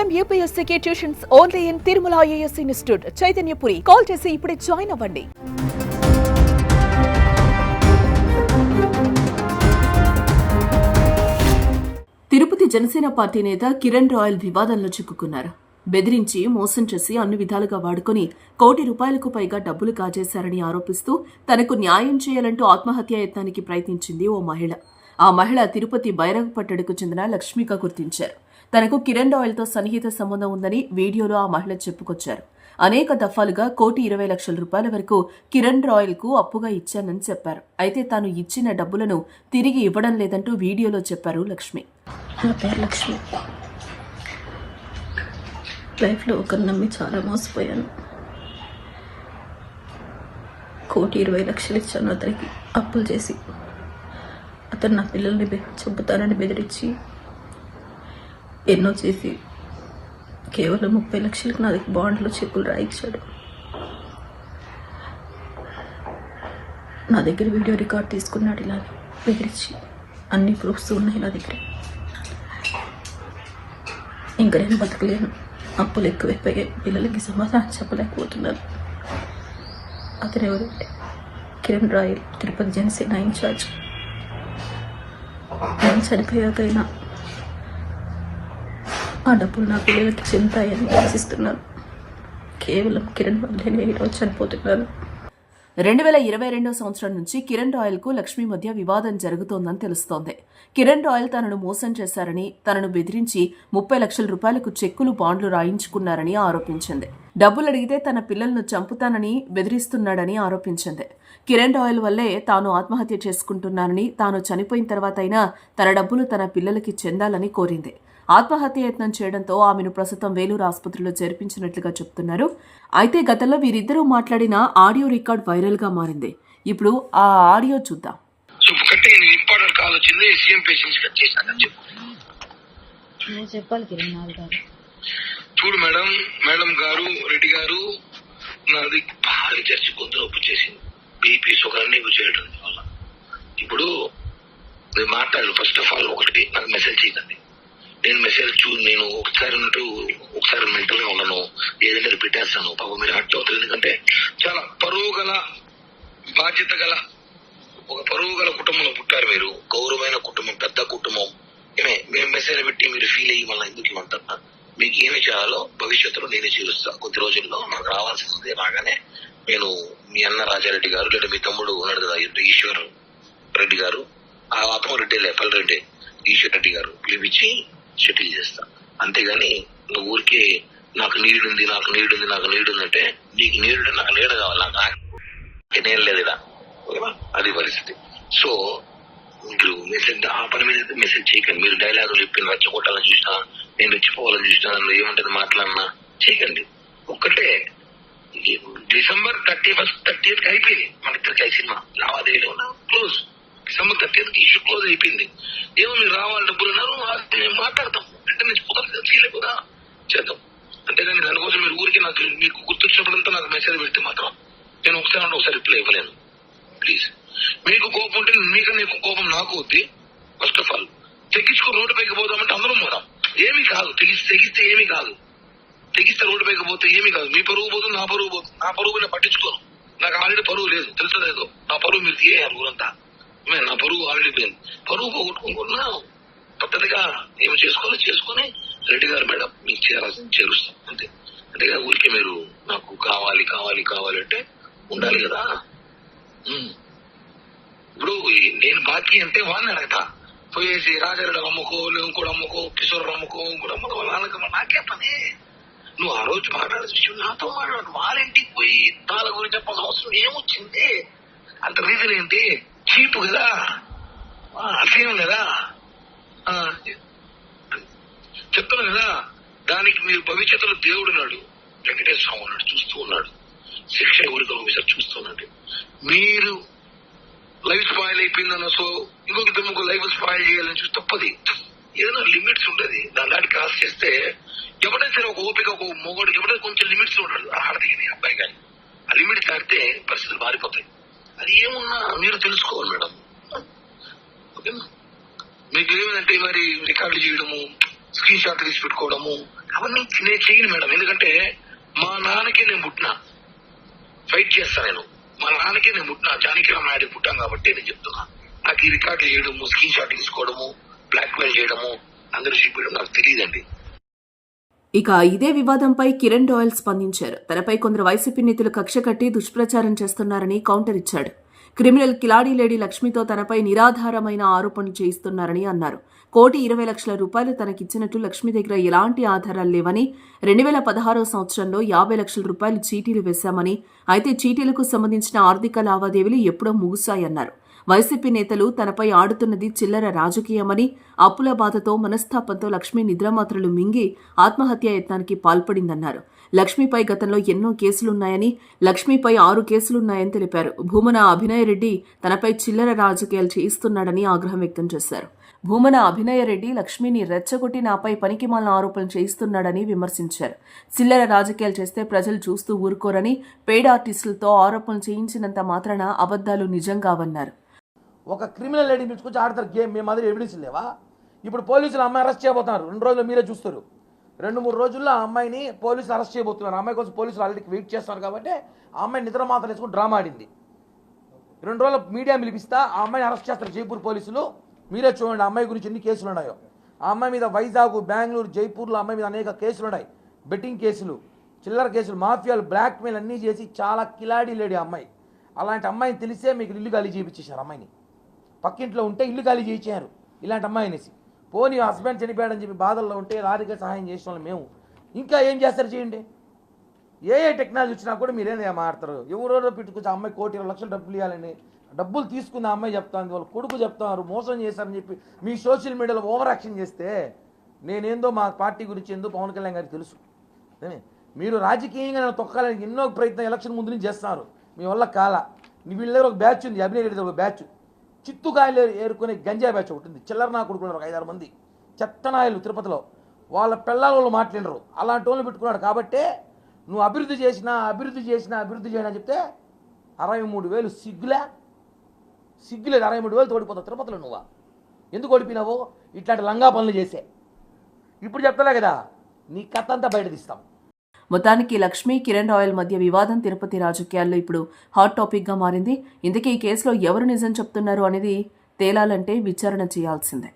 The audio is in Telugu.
IIM UPSC tuitions only in Tirumala IAS institute Chaitanyapuri. Call చేసి ఇప్పుడే జాయిన్ అవ్వండి. తిరుపతి జనసేన పార్టీ నేత కిరణ్ రాయల్ వివాదంలో చిక్కుకున్నారు. బెదిరించి మోసం చేసి అన్ని విధాలుగా వాడుకుని ₹1 కోటి పైగా డబ్బులు కాజేశారని ఆరోపిస్తూ తనకు న్యాయం చేయాలంటూ ఆత్మహత్యా యత్నానికి ప్రయత్నించింది ఓ మహిళ. ఆ మహిళ తిరుపతి బైరాగపట్టణకు చెందిన లక్ష్మిగా గుర్తించారు. తనకు కిరణ్ రాయల్తో సన్నిహిత సంబంధం ఉందని వీడియోలో ఆ మహిళ చెప్పుకొచ్చారు. అనేక దఫాలుగా ₹1,20,00,000 వరకు కిరణ్ రాయల్కు అప్పుగా ఇచ్చానని చెప్పారు. అయితే తాను ఇచ్చిన డబ్బులను తిరిగి ఇవ్వడం లేదంటూ వీడియోలో చెప్పారు లక్ష్మి. నా పేరు లక్ష్మి. లైఫ్లో ఒకరు నమ్మి చాలా మోసపోయాను. ₹1,20,00,000 ఇచ్చాను అతనికి అప్పులు చేసి. అతను నా పిల్లల్ని చంపుతానని బెదిరించి ఎన్నో చేసి కేవలం 30 లక్షలకు నా దగ్గర బాండ్లో చెక్కులు రాయించాడు. నా దగ్గర వీడియో రికార్డ్ తీసుకున్నాడు. ఇలా బెదిరించి అన్ని ప్రూఫ్స్ ఉన్నాయి నా దగ్గర. ఇంకా నేను బతకలేను. అప్పులు ఎక్కువైపోయాయి. పిల్లలకి సమాధానం చెప్పలేకపోతున్నాను. అతను ఎవరంటే కిరణ్ రాయల్, తిరుపతి జనసేన ఇన్ఛార్జ్. నేను చనిపోయాకైనా ఆ డబ్బులు నా పిల్లలకి చెందుతాయని ఆశిస్తున్నాను. కేవలం కిరణ్ వల్లనే ఈరోజు చనిపోతున్నాను. 2022 సంవత్సరం నుంచి కిరణ్ రాయల్ కు లక్ష్మి మధ్య వివాదం జరుగుతోందని తెలుస్తోంది. కిరణ్ రాయల్ తనను మోసం చేశారని, తనను బెదిరించి ₹30 లక్షల చెక్కులు బాండ్లు రాయించుకున్నారని ఆరోపించింది. డబ్బులు అడిగితే తన పిల్లలను చంపుతానని బెదిరిస్తున్నాడని ఆరోపించింది. కిరణ్ రాయల్ వల్లే తాను ఆత్మహత్య చేసుకుంటున్నానని, తాను చనిపోయిన తర్వాతైనా తన డబ్బులు తన పిల్లలకి చెందాలని కోరింది. ఆత్మహత్య యత్నం చేయడంతో ఆమెను ప్రస్తుతం వేలూరు ఆసుపత్రిలో చేర్పించినట్లుగా చెప్తున్నారు. అయితే గతంలో వీరిద్దరూ మాట్లాడిన ఆడియో రికార్డ్ వైరల్ గా మారింది. ఇప్పుడు ఆ ఆడియో చూద్దాం. ఇంపార్టెంట్ కాల్ వచ్చింది. సీఎం పేషెంట్స్ కట్ చేశానని చెప్పాలి కిరణ్ గారు. చూడు మేడం గారు, రెడ్డి గారు, నాది భారీ చర్చి గొంతు నొప్పి చేసింది. బీపీ షుగర్ అన్ని చేయడం వల్ల ఇప్పుడు నేను మాట్లాడు. ఫస్ట్ ఆఫ్ ఆల్ ఒకటి నాకు మెసేజ్ చేయకండి. నేను మెసేజ్ నేను ఒకసారి మెంటల్ గా ఉన్నాను. ఏదైనా పెట్టేస్తాను. పాపం మీరు హర్ట్ అవుతుంది. ఎందుకంటే చాలా పరువు గల, బాధ్యత గల, ఒక పరువు గల కుటుంబంలో పుట్టారు మీరు. గౌరవమైన కుటుంబం, పెద్ద కుటుంబం. మేము మెసేజ్ పెట్టి మీరు ఫీల్ అయ్యి మళ్ళీ ఎందుకు ఇవ్వమంటున్నా. మీకు ఏమి చేయాలో భవిష్యత్తులో నేనే చేస్తాను. కొద్ది రోజుల్లో నాకు రావాల్సింది. రాగానే నేను మీ అన్న రాజారెడ్డి గారు, లేదా మీ తమ్ముడు ఉన్నాడు కదా ఈశ్వర్ రెడ్డి గారు, ఆ ఆత్మరెడ్డి లేపల్ రెడ్డి, ఈశ్వర్ రెడ్డి గారు పిలిపించి షటిల్ చేస్తా. అంతేగాని నువ్వు ఊరికే నాకు నీడుంది అంటే నీకు నీడు, నాకు నీడ కావాలి. నాకు నేను లేదు ఇలా. అది పరిస్థితి. సో మీరు మెసేజ్ ఆ పని మీద మెసేజ్ చేయకండి. మీరు డైలాగులు చెప్పి రెచ్చగొట్టాలని చూసినా, నేను రెచ్చిపోవాలని చూసినా, ఏమంటుంది మాట్లాడినా చేయకండి. ఒక్కటే డిసెంబర్ 30th అయిపోయింది మన ఇద్దరికి సినిమా లావాదేవీలో close. December 30th issue close అయిపోయింది. ఏమో మీరు రావాలి డబ్బులు అన్నారు. మేము మాట్లాడతాం. అంటే నేను కుదరదు కూడా చేద్దాం. అంతేగాని దానికోసం మీరు ఊరికి నాకు మీకు గుర్తొచ్చినప్పుడంతా నాకు మెసేజ్ పెడితే మాత్రం నేను ఒకసారి రిప్లై ఇవ్వలేను. ప్లీజ్. మీకు కోపం ఉంటే నీకు కోపం నాకు వద్ది. ఫస్ట్ ఆఫ్ ఆల్ తెగించుకో. రోడ్డు పైకి పోదామంటే అందరం పోదాం. ఏమీ కాదు. తెగిస్తే ఏమీ కాదు. తెగిస్తే రోడ్డు పైకి పోతే ఏమీ కాదు. మీ పరువు పోతుంది, నా పరువు పోతుంది. నా పరువు నేను పట్టించుకోను. నాకు ఆల్రెడీ పరువు లేదు, తెలుసలేదు. నా పరువు మీరు తీయేయాలి ఊరంతా. నా పరువు ఆల్రెడీ పోయింది. పరువు పోగొట్టుకుంటున్నా. పద్ధతిగా ఏమి చేసుకొని రెడ్డి గారు మేడం మీకు చేరుస్తాం అంతే. అంతేగా ఊరికే మీరు నాకు కావాలి అంటే ఉండాలి కదా. ఇప్పుడు నేను బాకీ అంటే వాళ్ళని అడగతా. పోయేసి రాజారెడ్డి అమ్ముకో, ఇంకోటి అమ్ముకో, కిషోర్ అమ్ముకో, ఇంకోటి అమ్ముకో, వాళ్ళకి నాకే పని. నువ్వు ఆ రోజు మాట్లాడే నాతో మాట్లాడు. వాళ్ళింటికి పోయి తాళ గురించి చెప్పాల్సిన అవసరం ఏమొచ్చింది? అంత రీజన్ ఏంటి? చీపు కదా, అసహ్యం కదా. చెప్తాను కదా. దానికి మీరు భవిష్యత్తులో దేవుడు ఉన్నాడు, వెంకటేశ్వర స్వామి ఉన్నాడు, చూస్తూ ఉన్నాడు. శిక్ష ఎవరికి ఆఫీసర్ చూస్తున్నాడు. మీరు లైఫ్ స్పాయిల్ అయిపోయిందన్న సో ఇంకొక లైఫ్ స్పాయిల్ చేయాలని చూసి తప్పది. ఏదైనా లిమిట్స్ ఉంటుంది. దాని క్రాస్ చేస్తే ఎవరైనా సరే ఒక ఓపిక, ఒక మొగడు ఎవరైనా కొంచెం లిమిట్స్ ఉంటాడు. ఆడదికి అబ్బాయి కానీ ఆ లిమిట్ దాటితే పరిస్థితులు మారిపోతాయి. అది ఏమున్నా మీరు తెలుసుకోవాలి మేడం. ఓకేనా? మీకు ఏమిటంటే మరి రికార్డు చేయడము స్క్రీన్ షాట్ తీసి పెట్టుకోవడము అవన్నీ నేను చేయను మేడం. ఎందుకంటే మా నాన్నకే నేను పుట్టినా, ఫైట్ చేస్తా నేను. మా నాన్నకే నేను పుట్టినా, జానకిరామ్ నాయుడు పుట్టాను కాబట్టి నేను చెప్తున్నా. నాకు ఈ రికార్డులు చేయడము, స్క్రీన్ షాట్ తీసుకోవడము, బ్లాక్ మెయిల్ చేయడము, అందరూ చూపించడం నాకు తెలియదండి. ఇక ఇదే వివాదంపై కిరణ్ డాయల్ స్పందించారు. తనపై కొందరు వైసీపీ నేతలు కక్ష కట్టి దుష్ప్రచారం చేస్తున్నారని కౌంటర్ ఇచ్చాడు. క్రిమినల్ కిలాడీ లేడీ లక్ష్మితో తనపై నిరాధారమైన ఆరోపణలు చేయిస్తున్నారని అన్నారు. 1,20,00,000 రూపాయలు తనకిచ్చినట్లు లక్ష్మి దగ్గర ఎలాంటి ఆధారాలు లేవని, 2016 సంవత్సరంలో 50 లక్షల రూపాయలు చీటీలు వేశామని, అయితే చీటీలకు సంబంధించిన ఆర్థిక లావాదేవీలు ఎప్పుడో ముగిశాయన్నారు. వైసీపీ నేతలు తనపై ఆడుతున్నది చిల్లర రాజకీయమని, అప్పుల బాధతో మనస్తాపంతో లక్ష్మి నిద్రమాత్రలు మింగి ఆత్మహత్యా యత్నానికి పాల్పడిందన్నారు. లక్ష్మిపై గతంలో ఎన్నో కేసులున్నాయని, లక్ష్మిపై 6 కేసులున్నాయని తెలిపారు. భూమన అభినయ్ రెడ్డి తనపై చిల్లర రాజకీయాలు చేయిస్తున్నాడని ఆగ్రహం వ్యక్తం చేశారు. భూమన అభినయ రెడ్డి లక్ష్మిని రెచ్చగొట్టి నాపై పనికిమాలిన ఆరోపణలు చేయిస్తున్నాడని విమర్శించారు. చిల్లర రాజకీయాలు చేస్తే ప్రజలు చూస్తూ ఊరుకోరని, పెయిడ్ ఆర్టిస్టులతో ఆరోపణలు చేయించినంత మాత్రాన అబద్దాలు నిజం కావన్నారు. ఒక క్రిమినల్ లేడీ పిలుచుకొచ్చి ఆడతారు గేమ్. మీ మాదిరి ఎవిడెన్స్ లేవా? ఇప్పుడు పోలీసులు అమ్మాయి అరెస్ట్ చేయబోతున్నారు. 2 రోజులు మీరే చూస్తారు. 2-3 రోజుల్లో ఆ అమ్మాయిని పోలీసులు అరెస్ట్ చేయబోతున్నారు. అమ్మాయి కోసం పోలీసులు ఆల్రెడీ వెయిట్ చేస్తున్నారు కాబట్టి ఆ అమ్మాయి నిద్ర మాత్రం వేసుకుని డ్రామా ఆడింది. 2 రోజులు మీడియా పిలిపిస్తా ఆ అమ్మాయిని అరెస్ట్ చేస్తారు జైపూర్ పోలీసులు. మీరే చూడండి ఆ అమ్మాయి గురించి ఎన్ని కేసులు ఉన్నాయో. ఆ అమ్మాయి మీద వైజాగ్, బెంగళూరు, జైపూర్లో అమ్మాయి మీద అనేక కేసులు ఉన్నాయి. బెట్టింగ్ కేసులు, చిల్లర కేసులు, మాఫియాలు, బ్లాక్మెయిల్ అన్నీ చేసి చాలా కిలాడీ లేడీ అమ్మాయి. అలాంటి అమ్మాయిని తెలిసే మీకు ఇల్లు ఖాళీ చేయించేశారు. అమ్మాయిని పక్కింట్లో ఉంటే ఇల్లు ఖాళీ చేయించారు ఇలాంటి అమ్మాయి అనేసి. పోనీ హస్బెండ్ చనిపోయాడని చెప్పి బాధల్లో ఉంటే రాజకీయ సహాయం చేసిన వాళ్ళు మేము. ఇంకా ఏం చేస్తారు చేయండి. ఏ టెక్నాలజీ వచ్చినా కూడా మీరేం మాట్లాడతారు. ఎవరో పెట్టుకొచ్చి అమ్మాయి 1,20,00,000 డబ్బులు ఇవ్వాలని డబ్బులు తీసుకున్న అమ్మాయి చెప్తాను, వాళ్ళ కొడుకు చెప్తున్నారు మోసం చేశారని చెప్పి మీ సోషల్ మీడియాలో ఓవర్ యాక్షన్ చేస్తే నేనేందో మా పార్టీ గురించి ఏందో పవన్ కళ్యాణ్ గారికి తెలుసు. మీరు రాజకీయంగా నేను తొక్కాలని ఎన్నో ప్రయత్నం ఎలక్షన్ ముందు నుంచి చేస్తున్నారు. మీ వల్ల కాల. వీళ్ళ దగ్గర ఒక బ్యాచ్ ఉంది, అభినయ్ రెడ్డి ఒక బ్యాచ్, చిత్తుకాయలు ఏరుకునే గంజా బ్యాచ్ ఒకటి ఉంది. చిల్లర నా కొడుకున్నారు ఒక 5-6 మంది చెత్తనాయలు తిరుపతిలో. వాళ్ళ పిల్లల వాళ్ళు మాట్లాడరు. అలాంటి వాళ్ళు పెట్టుకున్నాడు. కాబట్టే నువ్వు అభివృద్ధి చేసినా చేయని చెప్తే 63,000 సిగ్గులేదు. 63,000 ఓడిపోతావు తిరుపతిలో. నువ్వు ఎందుకు ఓడిపోయినావు? ఇట్లాంటి లంగా పనులు చేసే. ఇప్పుడు చెప్తలే కదా నీ కథ అంతా బయట తీస్తాం. మొత్తానికి లక్ష్మి, కిరణ్ రాయల్ మధ్య వివాదం తిరుపతి రాజకీయాల్లో ఇప్పుడు హాట్ టాపిక్గా మారింది. ఇందుకే ఈ కేసులో ఎవరు నిజం చెప్తున్నారు అనేది తేలాలంటే విచారణ చేయాల్సిందే.